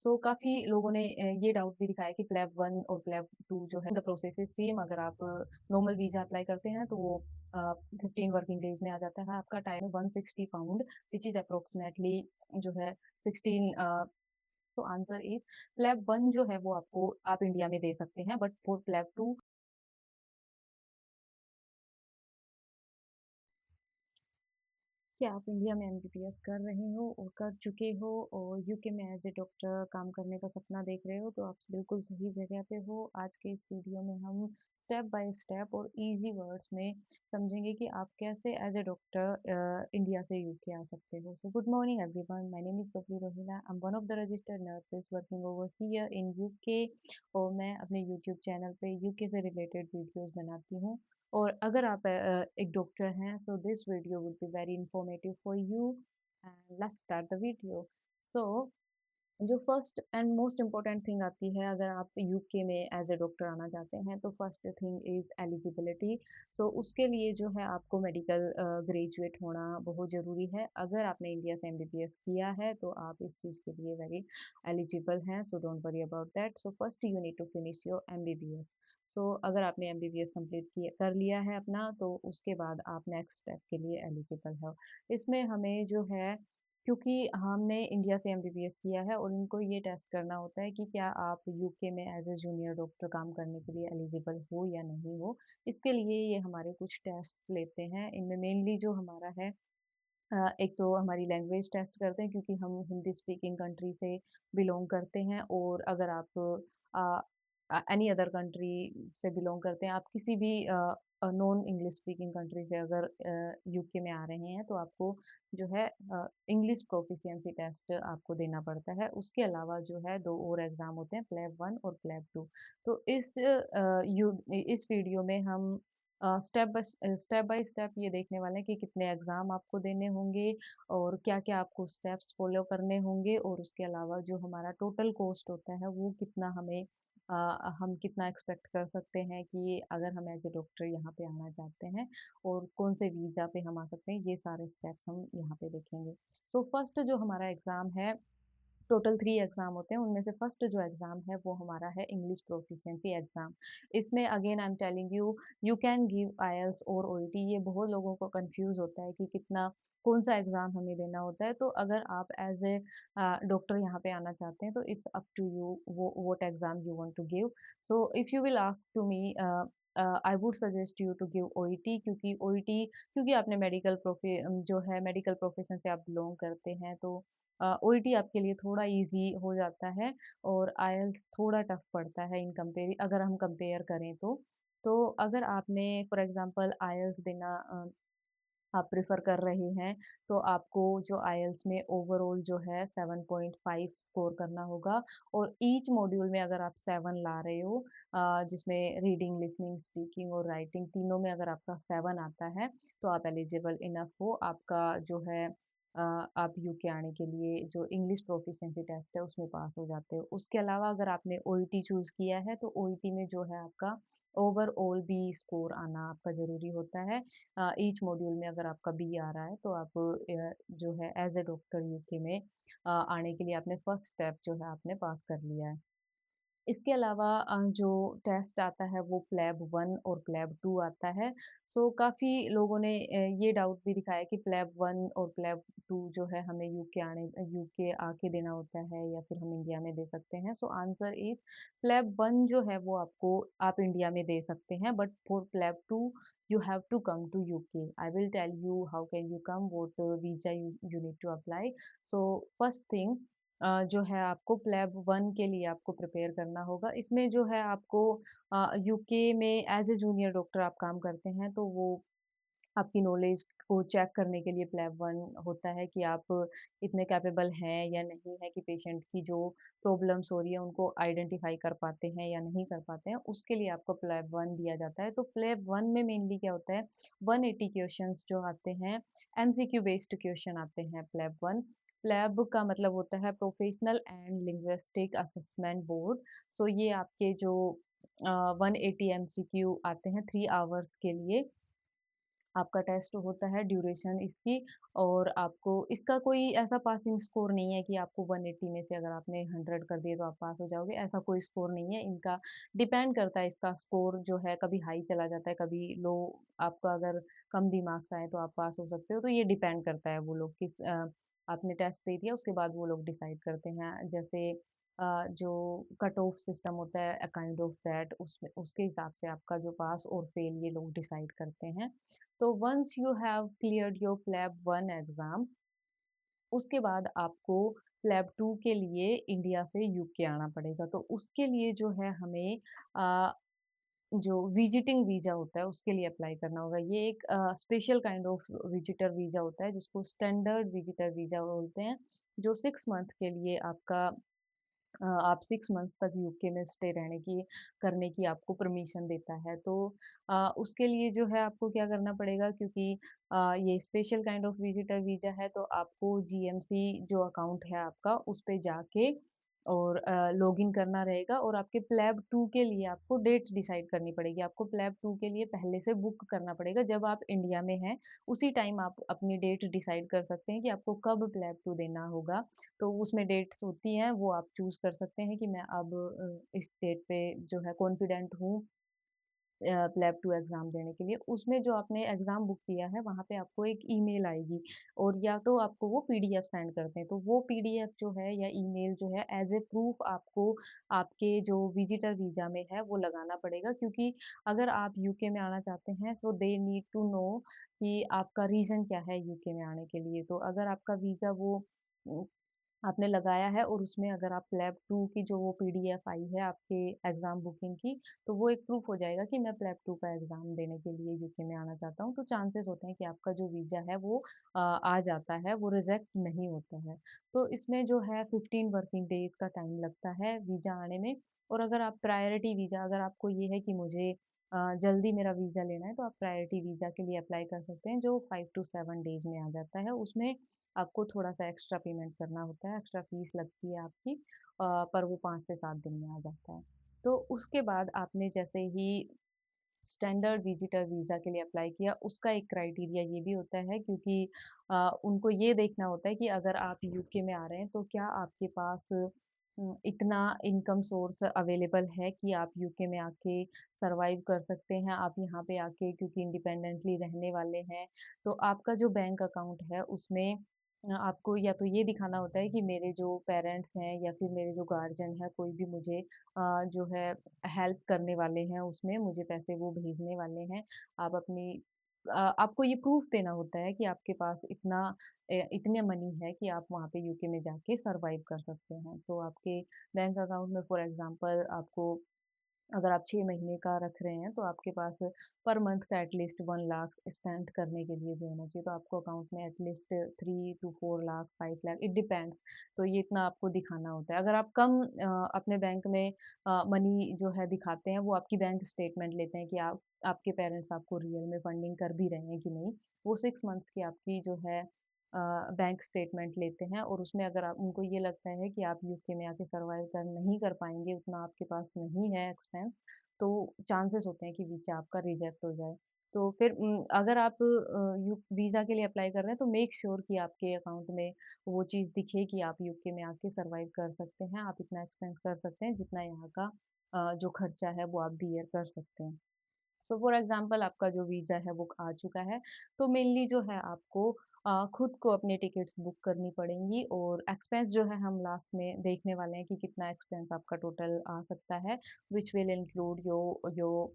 सो काफ़ी लोगों ने ये डाउट भी दिखाया कि प्लैब 1 और प्लैब 2 जो है द प्रोसेस इज़ सेम। अगर आप नॉर्मल वीज़ा अप्लाई करते हैं तो वो 15 वर्किंग डेज़ में आ जाता है। आपका टाइम है 160 पाउंड व्हिच इज़ अप्रॉक्सिमेटली जो है 16 तो आंसर इज़ प्लैब 1 जो है वो आपको आप इंडिया में दे सकते हैं, बट फॉर प्लैब 2 क्या आप इंडिया में एमबीबीएस कर रहे हो और कर चुके हो और यूके में एज ए डॉक्टर काम करने का सपना देख रहे हो, तो आप बिल्कुल सही जगह पे हो। आज के इस वीडियो में हम स्टेप बाय स्टेप और इजी वर्ड्स में समझेंगे कि आप कैसे एज ए डॉक्टर इंडिया से यूके आ सकते हो। So good morning everyone, my name is Babli Rohila. I am one of the registered nurses working over here in UK और मैं अपने यूट्यूब चैनल पे यूके से रिलेटेड वीडियोस बनाती हूँ। और अगर आप एक डॉक्टर हैं, so this video will be very informative for you and let's start the video. So जो first and most important thing आती है अगर आप यूके में एज ए डॉक्टर आना चाहते हैं, तो फर्स्ट थिंग इज एलिजिबिलिटी। सो उसके लिए जो है आपको मेडिकल ग्रेजुएट होना बहुत ज़रूरी है। अगर आपने इंडिया से एमबीबीएस किया है तो आप इस चीज़ के लिए वेरी एलिजिबल हैं, so don't worry about that. So first you need to finish your MBBS. So अगर आपने एमबीबीएस कंप्लीट किया कर लिया है अपना, तो उसके बाद आप नेक्स्ट स्टेप के लिए एलिजिबल हो। इसमें हमें जो है, क्योंकि हमने इंडिया से एमबीबीएस किया है और इनको ये टेस्ट करना होता है कि क्या आप यूके में एज ए जूनियर डॉक्टर काम करने के लिए एलिजिबल हो या नहीं हो। इसके लिए ये हमारे कुछ टेस्ट लेते हैं। इनमें मेनली जो हमारा है, एक तो हमारी लैंग्वेज टेस्ट करते हैं क्योंकि हम हिंदी स्पीकिंग कंट्री से बिलोंग करते हैं। और अगर आप एनी अदर कंट्री से बिलोंग करते हैं, आप किसी भी नॉन इंग्लिश स्पीकिंग कंट्री से अगर यूके में आ रहे हैं, तो आपको जो है इंग्लिश प्रोफिशिएंसी टेस्ट आपको देना पड़ता है। उसके अलावा जो है 2 और एग्ज़ाम होते हैं, प्लेब 1 और प्लेब 2। तो इस वीडियो में हम स्टेप बाय स्टेप ये देखने वाले हैं कि कितने एग्ज़ाम आपको देने होंगे और क्या-क्या आपको स्टेप्स फ़ॉलो करने होंगे, और उसके अलावा जो हमारा टोटल कॉस्ट होता है वो कितना हम कितना एक्सपेक्ट कर सकते हैं कि अगर हम एज़ ए डॉक्टर यहाँ पे आना चाहते हैं और कौन से वीज़ा पे हम आ सकते हैं, ये सारे स्टेप्स हम यहाँ पे देखेंगे। सो फर्स्ट जो हमारा एग्ज़ाम है, टोटल 3 एग्ज़ाम होते हैं, उनमें से फर्स्ट जो एग्ज़ाम है वो हमारा है इंग्लिश प्रोफिशिएंसी एग्ज़ाम। इसमें again I am telling you, you can give IELTS और ओईटी। ये बहुत लोगों को कन्फ्यूज़ होता है कि कितना कौन-सा एग्ज़ाम हमें देना होता है। तो अगर आप एज़ ए डॉक्टर यहाँ पे आना चाहते हैं, तो इट्स अप टू यू वो what exam you want to give. So if you will ask to me, I would suggest you to give OET, क्योंकि आपने जो है मेडिकल प्रोफ़ेशन से आप बिलॉन्ग करते हैं, तो ओईटी आपके लिए थोड़ा ईज़ी हो जाता है और आईएलटीएस थोड़ा टफ़ पड़ता है इन अगर हम कंपेयर करें तो। तो अगर आपने फॉर एग्ज़ाम्पल आईएलटीएस देना आप प्रेफ़र कर रहे हैं, तो आपको जो आईएलटीएस में ओवरऑल जो है 7.5 स्कोर करना होगा। और ईच मॉड्यूल में अगर आप 7 ला रहे हो, जिसमें रीडिंग, लिसनिंग, स्पीकिंग और राइटिंग तीनों में अगर आपका 7 आता है, तो आप एलिजिबल इनफ हो। आपका जो है आप यूके आने के लिए जो इंग्लिश प्रोफिशिएंसी टेस्ट है उसमें पास हो जाते हो। उसके अलावा अगर आपने ओईटी चूज़ किया है, तो ओईटी में जो है आपका ओवरऑल बी स्कोर आना आपका ज़रूरी होता है। ईच मॉड्यूल में अगर आपका बी आ रहा है, तो आप जो है एज़ ए डॉक्टर यूके में आने के लिए आपने फर्स्ट स्टेप जो है आपने पास कर लिया है। इसके अलावा जो टेस्ट आता है वो प्लैब 1 और प्लैब 2 आता है। सो काफ़ी लोगों ने ये डाउट भी दिखाया कि प्लैब 1 और प्लैब 2 जो है हमें यूके आके देना होता है या फिर हम इंडिया में दे सकते हैं। सो आंसर इज़ प्लैब 1 जो है वो आप इंडिया में दे सकते हैं, but for PLAB 2 you have to come to UK. I will tell you how can you come, what visa you need to apply. So first thing, जो है आपको प्लेब 1 के लिए आपको प्रिपेयर करना होगा। इसमें जो है आपको यूके में एज़ ए जूनियर डॉक्टर आप काम करते हैं, तो वो आपकी नॉलेज को चेक करने के लिए प्लेब 1 होता है कि आप इतने कैपेबल हैं या नहीं है कि पेशेंट की जो प्रॉब्लम्स हो रही है उनको आइडेंटिफ़ाई कर पाते हैं या नहीं कर पाते हैं, उसके लिए आपको प्लेब 1 दिया जाता है। तो प्लेब 1 में मेनली क्या होता है, 180 क्वेश्चंस जो आते हैं, एमसीक्यू बेस्ड क्वेश्चन आते हैं प्लेब 1। प्लेब का मतलब होता है professional and linguistic assessment board. So ये आपके जो 180 एमसीक्यू आते हैं 3 आवर्स के लिए, आपका टेस्ट होता है, ड्यूरेशन इसकी और आपको इसका कोई ऐसा पासिंग स्कोर नहीं है कि आपको 180 में से अगर आपने 100 कर दिए तो आप पास हो जाओगे, ऐसा कोई स्कोर नहीं है। इनका डिपेंड करता है इसका स्कोर जो है कभी हाई चला जाता है, कभी लो आपका अगर कम भी मार्क्स आए तो आप पास हो सकते हो, तो ये डिपेंड करता है वो लोग किस आपने टेस्ट दे दिया उसके बाद वो लोग डिसाइड करते हैं। जैसे जो कट ऑफ सिस्टम होता है काइंड ऑफ दैट उसमें उसके हिसाब से आपका जो पास और फेल ये लोग डिसाइड करते हैं। तो once you have cleared your PLAB 1 exam उसके बाद आपको प्लैब 2 के लिए इंडिया से यूके आना पड़ेगा। तो उसके लिए जो है हमें अ, जो विजिटिंग वीज़ा होता है उसके लिए अप्लाई करना होगा। ये एक special kind of visitor visa होता है जिसको स्टैंडर्ड विजिटर वीज़ा बोलते हैं, जो 6 मंथ के लिए आपका आप 6 मंथ्स तक यूके में स्टे रहने की करने की आपको परमिशन देता है। तो उसके लिए जो है आपको क्या करना पड़ेगा क्योंकि ये special kind of visitor visa है तो आपको जीएमसी जो अकाउंट है आपका उस पे जाके और लॉगिन करना रहेगा और आपके प्लैब 2 के लिए आपको डेट डिसाइड करनी पड़ेगी। आपको प्लैब 2 के लिए पहले से बुक करना पड़ेगा जब आप इंडिया में हैं, उसी टाइम आप अपनी डेट डिसाइड कर सकते हैं कि आपको कब प्लैब 2 देना होगा। तो उसमें डेट्स होती हैं, वो आप चूज़ कर सकते हैं कि मैं अब इस डेट पे जो है कॉन्फिडेंट हूँ प्लैब 2 एग्ज़ाम देने के लिए। उसमें जो आपने एग्ज़ाम बुक किया है, वहाँ पे आपको एक ईमेल आएगी और या तो आपको वो पीडीएफ सेंड करते हैं। तो वो पीडीएफ जो है या ईमेल जो है एज़ ए प्रूफ आपको आपके जो विज़िटर वीज़ा में है, वो लगाना पड़ेगा क्योंकि अगर आप यूके में आना चाहते हैं, सो दे नीड टू नो कि आपका रीज़न क्या है यूके में आने के लिए। तो अगर आपका वीज़ा वो उम, आपने लगाया है और उसमें अगर आप प्लैब 2 की जो वो पीडीएफ आई है आपके एग्ज़ाम बुकिंग की, तो वो एक प्रूफ हो जाएगा कि मैं प्लैब 2 का एग्ज़ाम देने के लिए यूके में आना चाहता हूँ। तो चांसेस होते हैं कि आपका जो वीज़ा है वो आ जाता है, वो रिजेक्ट नहीं होता है। तो इसमें जो है 15 वर्किंग डेज़ का टाइम लगता है वीज़ा आने में और अगर आप प्रायोरिटी वीज़ा अगर आपको ये है कि मुझे जल्दी मेरा वीज़ा लेना है, तो आप प्रायोरिटी वीज़ा के लिए अप्लाई कर सकते हैं, जो 5 टू 7 डेज़ में आ जाता है। उसमें आपको थोड़ा-सा एक्स्ट्रा पेमेंट करना होता है, एक्स्ट्रा फीस लगती है आपकी पर वो 5 से 7 दिन में आ जाता है। तो उसके बाद आपने जैसे ही स्टैंडर्ड विजिटर वीज़ा के लिए अप्लाई किया, उसका एक क्राइटेरिया ये भी होता है क्योंकि उनको ये देखना होता है कि अगर आप यूके में आ रहे हैं, तो क्या आपके पास इतना इनकम सोर्स अवेलेबल है कि आप यूके में आके सर्वाइव कर सकते हैं। आप यहाँ पे आके क्योंकि इंडिपेंडेंटली रहने वाले हैं, तो आपका जो बैंक अकाउंट है उसमें आपको या तो ये दिखाना होता है कि मेरे जो पेरेंट्स हैं या फिर मेरे जो गार्जियन है, कोई भी मुझे जो है हेल्प करने वाले हैं उसमें, मुझे पैसे वो भेजने वाले हैं। आप अपनी आपको ये प्रूफ़ देना होता है कि आपके पास इतने मनी है कि आप वहाँ पे यूके में जाके सर्वाइव कर सकते हैं। तो आपके बैंक अकाउंट में फॉर एग्ज़ाम्पल आपको अगर आप 6 महीने का रख रहे हैं, तो आपके पास पर मंथ का एटलीस्ट 1 लाख स्पेंड करने के लिए भी होना चाहिए। तो आपको अकाउंट में at least 3 to 4 lakh, 5 lakh it depends. तो ये इतना आपको दिखाना होता है। अगर आप कम अपने बैंक में मनी जो है दिखाते हैं, वो आपकी बैंक स्टेटमेंट लेते हैं कि आप आपके पेरेंट्स आपको रियल में फंडिंग कर भी रहे हैं कि नहीं। वो 6 मंथ्स की आपकी जो है बैंक स्टेटमेंट लेते हैं और उसमें अगर आप उनको ये लगता है कि आप यूके में आके सर्वाइव कर नहीं कर पाएँगे, उतना आपके पास नहीं है एक्सपेंस, तो चांसेस होते हैं कि वीज़ा आपका रिजेक्ट हो जाए। तो फिर अगर आप यू वीज़ा के लिए अप्लाई कर रहे हैं, तो मेक श्योर कि आपके अकाउंट में वो चीज़ दिखे कि आप यूके में आके सर्वाइव कर सकते हैं, आप इतना एक्सपेंस कर सकते हैं, जितना यहाँ का जो खर्चा है, वो आप बियर कर सकते हैं। सो फॉर एग्जांपल आपका जो वीज़ा है वो आ चुका है, तो मेनली जो है आपको खुद को अपनी टिकट्स बुक करनी पड़ेंगी और एक्सपेंस जो है हम लास्ट में देखने वाले हैं कि कितना एक्सपेंस आपका टोटल आ सकता है, which will include your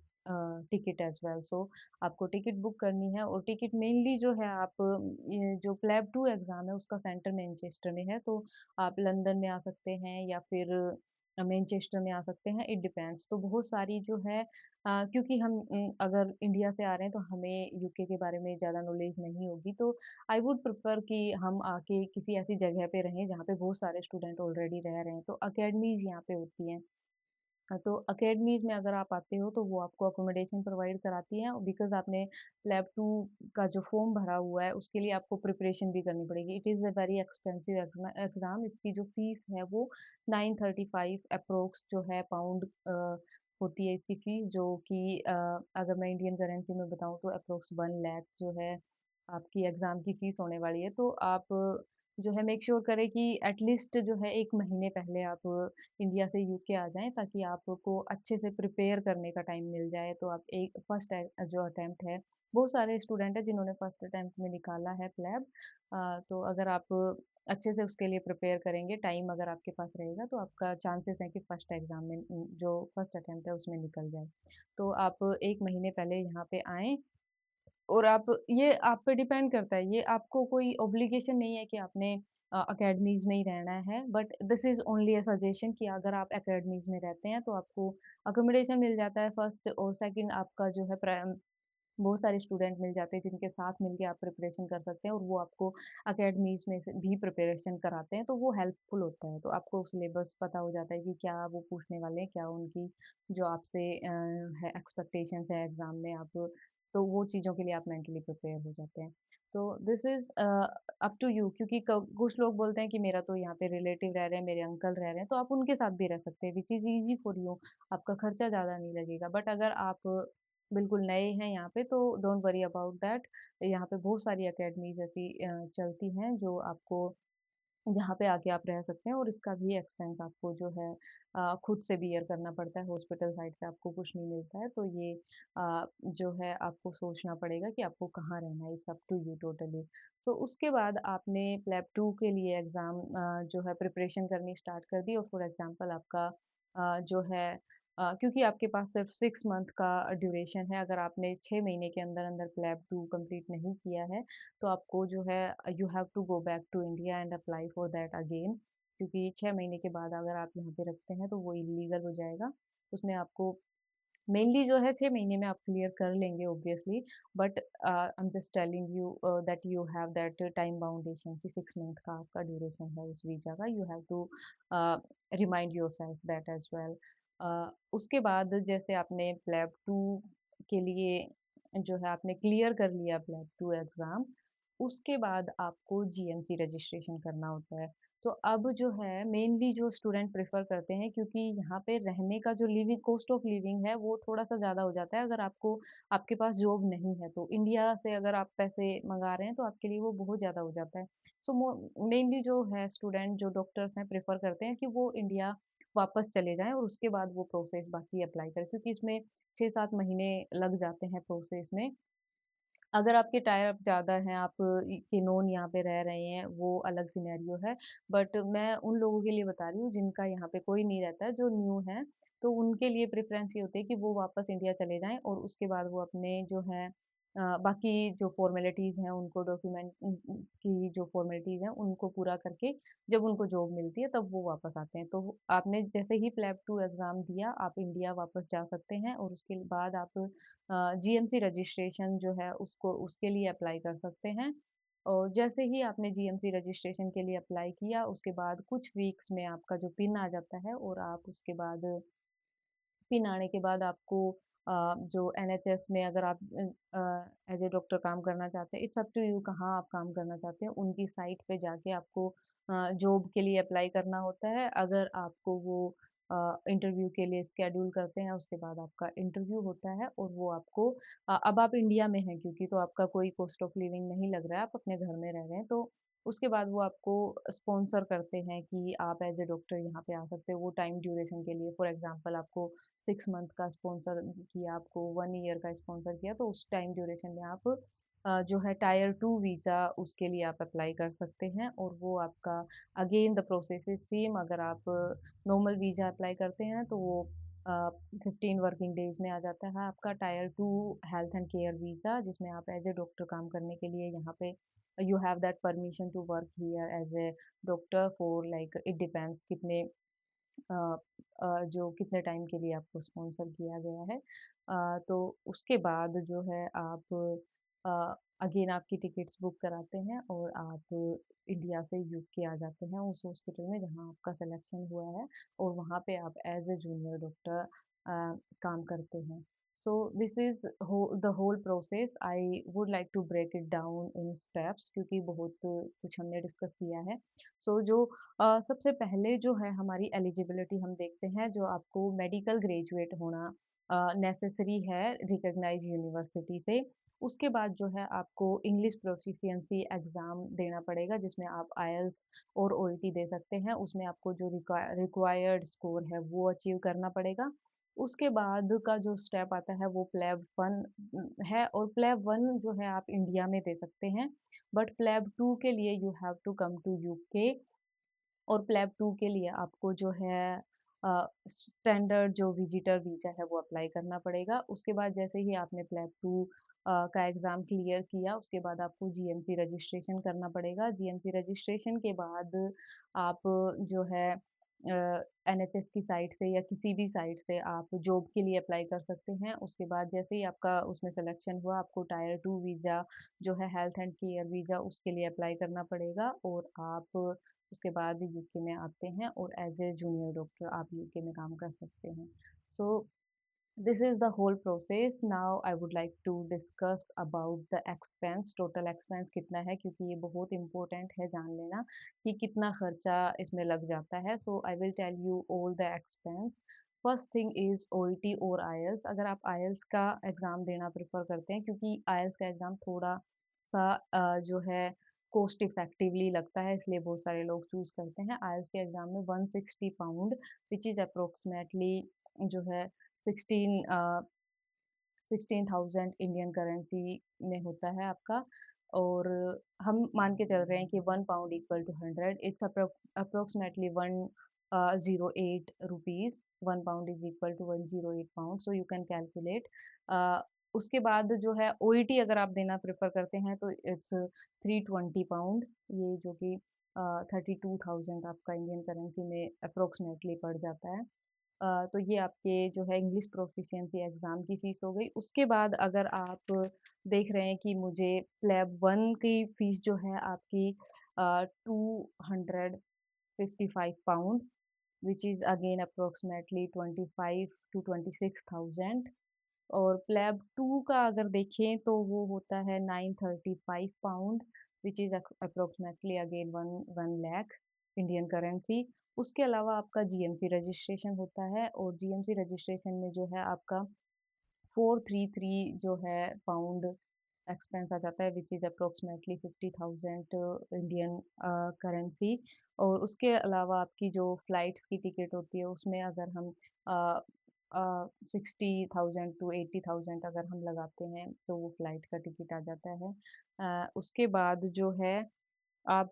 ticket as well. So आपको टिकट बुक करनी है और टिकट मेनली जो है आप ये जो प्लैब 2 एग्ज़ाम है उसका सेंटर मैनचेस्टर में है, तो आप लंदन में आ सकते हैं या फिर मैनचेस्टर में आ सकते हैं, इट डिपेंड्स। तो बहुत सारी जो है क्योंकि हम अगर इंडिया से आ रहे हैं तो हमें यूके के बारे में ज़्यादा नॉलेज नहीं होगी, तो आई वुड प्रेफ़र कि हम आके किसी ऐसी जगह पे रहें जहाँ पे बहुत सारे स्टूडेंट ऑलरेडी रह रहे हैं, तो अकेडमीज़ यहाँ पे होती हैं। तो अकेडमीज़ में अगर आप आते हो तो वो आपको अकोमोडेशन प्रोवाइड कराती हैं बिकॉज़ आपने लैब 2 का जो फ़ॉर्म भरा हुआ है उसके लिए आपको प्रिपरेशन भी करनी पड़ेगी। It is a very expensive exam इसकी जो फ़ीस है वो 935 एप्रॉक्स जो है पाउंड होती है इसकी फ़ीस जो कि अगर मैं इंडियन करेंसी में बताऊँ तो अप्रॉक्स 1 लाख जो है आपकी एग्ज़ाम की फ़ीस होने वाली है। तो आप जो है मेक श्योर करें कि एटलीस्ट जो है 1 महीने पहले आप इंडिया से यूके आ जाएँ ताकि आपको अच्छे से प्रिपेयर करने का टाइम मिल जाए। तो आप एक फर्स्ट जो अटेम्प्ट है, बहुत सारे स्टूडेंट हैं जिन्होंने फर्स्ट अटेम्प्ट में निकाला है प्लैब। तो अगर आप अच्छे से उसके लिए प्रिपेयर करेंगे, टाइम अगर आपके पास रहेगा तो आपका चांसेस है कि फर्स्ट एग्ज़ाम में जो फर्स्ट अटेम्प्ट है उसमें निकल जाए। तो आप 1 महीने पहले यहाँ पे आएँ और आप ये आप पे डिपेंड करता है, ये आपको कोई ऑब्लिगेशन नहीं है कि आपने अकेडमीज़ में ही रहना है, but this is only a suggestion कि अगर आप अकेडमीज़ में रहते हैं तो आपको अकोमोडेशन मिल जाता है फर्स्ट और सेकंड आपका जो है बहुत सारे स्टूडेंट मिल जाते हैं जिनके साथ मिलके आप प्रिपरेशन कर सकते हैं और वो आपको अकेडमीज़ में से भी प्रिपरेशन कराते हैं, तो वो हेल्पफुल होता है। तो आपको सिलेबस पता हो जाता है कि क्या वो पूछने वाले हैं, क्या उनकी जो आपसे है एक्सपेक्टेशंस है एग्ज़ाम में आप तो वो चीज़ों के लिए आप मेंटली प्रिपेयर हो जाते हैं। तो this is up to you क्योंकि क कुछ लोग बोलते हैं कि मेरा तो यहाँ पे रिलेटिव रह रहे हैं, मेरे अंकल रह रहे हैं, तो आप उनके साथ भी रह सकते हैं, which is easy for you आपका खर्चा ज़्यादा नहीं लगेगा। बट अगर आप बिल्कुल नए हैं यहाँ पे तो डोंट वरी अबाउट दैट। यहाँ पे बहुत सारी अकेडमीज़ ऐसी चलती हैं जो आपको जहाँ पे आके आप रह सकते हैं और इसका भी एक्सपेंस आपको जो है खुद से बियर करना पड़ता है, हॉस्पिटल साइड से आपको कुछ नहीं मिलता है। तो ये जो है आपको सोचना पड़ेगा कि आपको कहाँ रहना है, it's up to you totally. So उसके बाद आपने प्लेब 2 के लिए एग्ज़ाम जो है प्रिपरेशन करनी स्टार्ट कर दी और फॉर एग्ज़ाम्पल आपका जो है क्योंकि आपके पास सिर्फ 6 मंथ का ड्यूरेशन है, अगर आपने 6 महीने के अंदर-अंदर प्लेब 2 कंप्लीट नहीं किया है, तो आपको जो है you have to go back to India and apply for that again क्योंकि 6 महीने के बाद अगर आप यहाँ पे रखते हैं, तो वो इल्लीगल हो जाएगा। उसमें आपको मेनली जो है 6 महीने में आप क्लियर कर लेंगे obviously but I am just telling you that you have that time boundation कि 6 मंथ का आपका ड्यूरेशन है उस वीज़ा का, you have to remind yourself that as well. उसके बाद जैसे आपने प्लैब 2 के लिए जो है आपने क्लियर कर लिया प्लैब 2 एग्ज़ाम, उसके बाद आपको जीएमसी रजिस्ट्रेशन करना होता है। तो अब जो है मेनली जो स्टूडेंट प्रेफ़र करते हैं क्योंकि यहाँ पे रहने का जो लिविंग कॉस्ट ऑफ लिविंग है वो थोड़ा-सा ज़्यादा हो जाता है अगर आपके पास जॉब नहीं है तो। इंडिया से अगर आप पैसे मँगा रहे हैं तो आपके लिए वो बहुत ज़्यादा हो जाता है। सो मेनली जो है स्टूडेंट जो डॉक्टर्स हैं प्रेफ़र करते हैं कि वो इंडिया वापस चले जाएँ और उसके बाद वो प्रोसेस बाकी अप्लाई करें क्योंकि इसमें 6-7 महीने लग जाते हैं प्रोसेस में। अगर आपके टाई अप ज़्यादा हैं, आप के नोन यहाँ पे रह रहे हैं, वो अलग सिनेरियो है। बट मैं उन लोगों के लिए बता रही हूँ जिनका यहाँ पे कोई नहीं रहता है, जो न्यू हैं, तो उनके लिए प्रेफ़रेंस ये होती है कि वो वापस इंडिया चले जाएँ और उसके बाद वो अपने जो है बाकी जो फ़ॉर्मेलिटीज़ हैं, उनको डॉक्यूमेंट की जो फ़ॉर्मेलिटीज़ हैं, उनको पूरा करके जब उनको जॉब मिलती है, तब वो वापस आते हैं। तो आपने जैसे ही प्लैब 2 एग्ज़ाम दिया, आप इंडिया वापस जा सकते हैं और उसके बाद आप जीएमसी रजिस्ट्रेशन जो है उसको उसके लिए अप्लाई कर सकते हैं। और जैसे ही आपने जीएमसी रजिस्ट्रेशन के लिए अप्लाई किया, उसके बाद कुछ वीक्स में आपका जो पिन आ जाता है और आप उसके बाद पिन आने के बाद आपको जो एनएचएस में अगर आप एज़ ए डॉक्टर काम करना चाहते हैं, इट्स अप टू यू कहाँ आप काम करना चाहते हैं, उनकी साइट पे जाके आपको जॉब के लिए अप्लाई करना होता है। अगर आपको वो इंटरव्यू के लिए शेड्यूल करते हैं, उसके बाद आपका इंटरव्यू होता है और वो आपको अब आप इंडिया में हैं क्योंकि तो आपका कोई कॉस्ट ऑफ लिविंग नहीं लग रहा है, आप अपने घर में रह रहे हैं, तो उसके बाद वो आपको स्पॉन्सर करते हैं कि आप एज़ ए डॉक्टर यहाँ पे आ सकते हो, वो टाइम ड्यूरेशन के लिए। फॉर एग्ज़ाम्पल आपको 6 मंथ का स्पॉन्सर किया, आपको 1 ईयर का स्पॉन्सर किया, तो उस टाइम ड्यूरेशन में आप जो है टायर 2 वीज़ा उसके लिए आप अप्लाई कर सकते हैं और वो आपका again the process is same अगर आप नॉर्मल वीज़ा अप्लाई करते हैं तो वो 15 वर्किंग डेज़ में आ जाता है आपका tyre 2 health and care visa जिसमें आप एज़ ए डॉक्टर काम करने के लिए यहाँ पे you have that permission to work here as a doctor for like it depends कितने अ जो कितने टाइम के लिए आपको स्पॉन्सर किया गया है। तो उसके बाद जो है आप अ, अगेन आपकी टिकट्स बुक कराते हैं और आप इंडिया से यूके आ जाते हैं उस हॉस्पिटल में जहाँ आपका सिलेक्शन हुआ है और वहाँ पे आप एज़ अ जूनियर डॉक्टर काम करते हैं। So this is the whole process. I would like to break it down in steps क्योंकि बहुत कुछ हमने डिस्कस किया है। So जो सबसे पहले जो है हमारी एलिजिबिलिटी हम देखते हैं जो आपको मेडिकल ग्रेजुएट होना नेसेसरी है रिकॉग्नाइज यूनिवर्सिटी से। उसके बाद जो है आपको इंग्लिश प्रोफिशिएंसी एग्ज़ाम देना पड़ेगा जिसमें आप आईएलटीएस और ओईटी दे सकते हैं। उसमें आपको जो रिक्वायर्ड स्कोर है वो अचीव करना पड़ेगा। उसके बाद का जो स्टेप आता है वो प्लेब 1 है और प्लेब 1 जो है आप इंडिया में दे सकते हैं। बट प्लेब 2 के लिए you have to come to UK और प्लेब 2 के लिए आपको जो है स्टैंडर्ड जो विजिटर वीज़ा है वो अप्लाई करना पड़ेगा। उसके बाद जैसे ही आपने प्लेब 2 का एग्ज़ाम क्लियर किया उसके बाद आपको जीएमसी रजिस्ट्रेशन करना पड़ेगा। जीएमसी रजिस्ट्रेशन के बाद आप जो है एनएचएस की साइट से या किसी भी साइट से आप जॉब के लिए अप्लाई कर सकते हैं। उसके बाद जैसे ही आपका उसमें सिलेक्शन हुआ आपको टायर 2 वीज़ा जो है हेल्थ एंड केयर वीज़ा उसके लिए अप्लाई करना पड़ेगा और आप उसके बाद यूके में आते हैं और एज़ ए जूनियर डॉक्टर आप यूके में काम कर सकते हैं। So this is the whole process. Now I would like to discuss about the expense, total expense कितना है क्योंकि ये बहुत इम्पोर्टेंट है जान लेना कि कितना खर्चा इसमें लग जाता है। So I will tell you all the expense. First thing is OET और आईएलटीएस। अगर आप आईएलटीएस का एग्ज़ाम देना प्रेफ़र करते हैं क्योंकि आईएलटीएस का एग्ज़ाम थोड़ा-सा जो है कॉस्ट इफेक्टिवली लगता है इसलिए बहुत सारे लोग चूज़ करते हैं। आईएलटीएस के एग्ज़ाम में 160 पाउंड व्हिच इज़ अप्रॉक्सिमेटली जो है 16 16,000 इंडियन करेंसी में होता है आपका और हम मान के चल रहे हैं कि 1 pound equal to 100 it's approximately 108 rupees 1 pound is equal to 108 pound so you can calculate. उसके बाद जो है ओईटी अगर आप देना प्रेफ़र करते हैं तो इट्स 320 पाउंड ये जो कि 32,000 आपका इंडियन करेंसी में अप्रॉक्सिमेटली पड़ जाता है। तो ये आपके जो है इंग्लिश प्रोफिशिएंसी एग्ज़ाम की फ़ीस हो गई। उसके बाद अगर आप देख रहे हैं कि मुझे प्लेब 1 की फ़ीस जो है आपकी 255 pound which is again approximately 25 to 26,000 और प्लेब 2 का अगर देखें तो वो होता है 935 pound which is approximately again 1 lakh Indian currency. उसके अलावा आपका जीएमसी रजिस्ट्रेशन होता है और जीएमसी रजिस्ट्रेशन में जो है आपका 433 जो है पाउंड एक्सपेंस आ जाता है which is approximately 50,000 Indian currency और उसके अलावा आपकी जो फ्लाइट्स की टिकट होती है उसमें अगर हम अ 60,000 टू 80,000 अगर हम लगाते हैं तो वो फ्लाइट का टिकट आ जाता है। उसके बाद जो है आप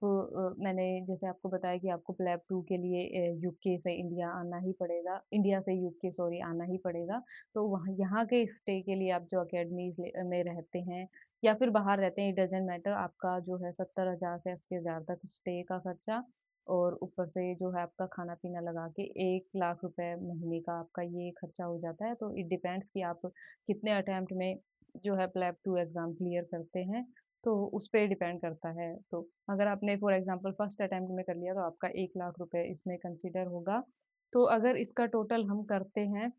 मैंने जैसे आपको बताया कि आपको प्लेब 2 के लिए यूके से इंडिया आना ही पड़ेगा इंडिया से यूके सॉरी आना ही पड़ेगा। तो वहाँ यहाँ के स्टे के लिए आप जो अकेडमीज़ में रहते हैं या फिर बाहर रहते हैं, इट डज़न्ट मैटर आपका जो है 70,000 से 80,000 तक स्टे का खर्चा और ऊपर से जो है आपका खाना-पीना लगा के 1 लाख रुपए महीने का आपका ये खर्चा हो जाता है। तो इट डिपेंड्स कि आप कितने अटेम्प्ट में जो है प्लेब 2 एग्ज़ाम क्लियर करते हैं। तो उस पे डिपेंड करता है। तो अगर आपने फॉर एग्ज़ाम्पल फर्स्ट अटेम्प्ट में कर लिया तो आपका 1 लाख रुपए इसमें कंसिडर होगा। तो अगर इसका टोटल हम करते हैं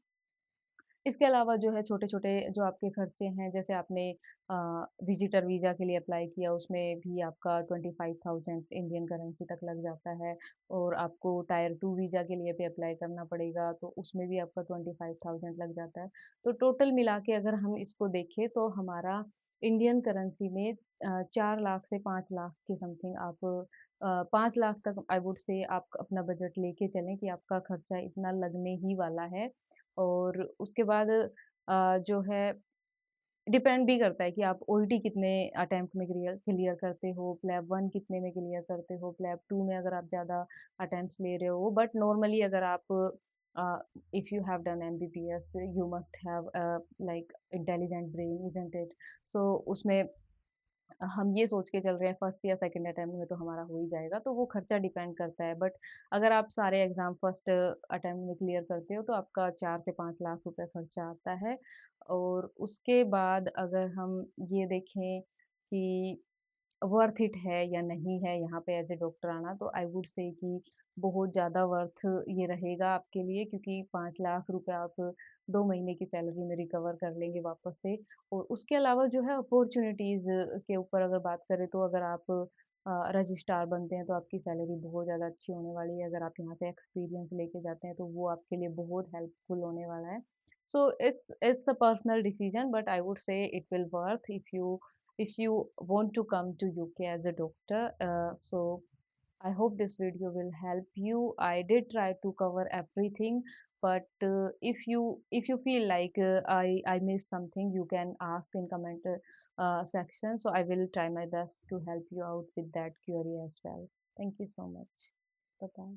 इसके अलावा जो है छोटे-छोटे जो आपके खर्चे हैं जैसे आपने अ, विज़िटर वीज़ा के लिए अप्लाई किया उसमें भी आपका 25,000 इंडियन करेंसी तक लग जाता है और आपको टायर 2 वीज़ा के लिए भी अप्लाई करना पड़ेगा तो उसमें भी आपका 25,000 लग जाता है। तो टोटल मिला के अगर हम इसको देखें तो हमारा इंडियन करेंसी में 4 लाख से 5 लाख के समथिंग आप 5 लाख तक आई वुड से आप अपना बजट लेके चलें कि आपका खर्चा इतना लगने ही वाला है। और उसके बाद जो है डिपेंड भी करता है कि आप ओईटी कितने अटेम्प्ट में क्लियर क्लियर करते हो, प्लेब 1 कितने में क्लियर करते हो, प्लेब 2 में अगर आप ज़्यादा अटेम्प्ट्स ले रहे हो। बट नॉर्मली अगर आप if you have done MBBS you must have like intelligent brain isn't it? So उसमें हम ये सोच के चल रहे हैं फर्स्ट या सेकंड अटेम्प्ट में तो हमारा हो ही जाएगा, तो वो खर्चा डिपेंड करता है। बट अगर आप सारे एग्ज़ाम फर्स्ट अटेम्प्ट में क्लियर करते हो तो आपका 4 से 5 लाख रुपए खर्चा आता है। और उसके बाद अगर हम ये देखें कि वर्थ इट है या नहीं है यहाँ पे एज़ अ डॉक्टर आना, तो आई वुड से कि बहुत ज़्यादा वर्थ ये रहेगा आपके लिए, क्योंकि 5 लाख रुपए आप 2 महीने की सैलरी में रिकवर कर लेंगे वापस से। और उसके अलावा जो है अपॉर्च्युनिटीज़ के ऊपर अगर बात करें, तो अगर आप रजिस्ट्रार बनते हैं तो आपकी सैलरी बहुत ज़्यादा अच्छी होने वाली है। अगर आप यहाँ से एक्सपीरियंस लेके जाते हैं तो वो आपके लिए बहुत हेल्पफुल होने वाला है। So it's a personal decision, but I would say it will worth if you want to come to UK as a doctor. So I hope this video will help you. I did try to cover everything, but if you feel like I missed something, you can ask in comment section. So I will try my best to help you out with that query as well. Thank you so much. Bye bye.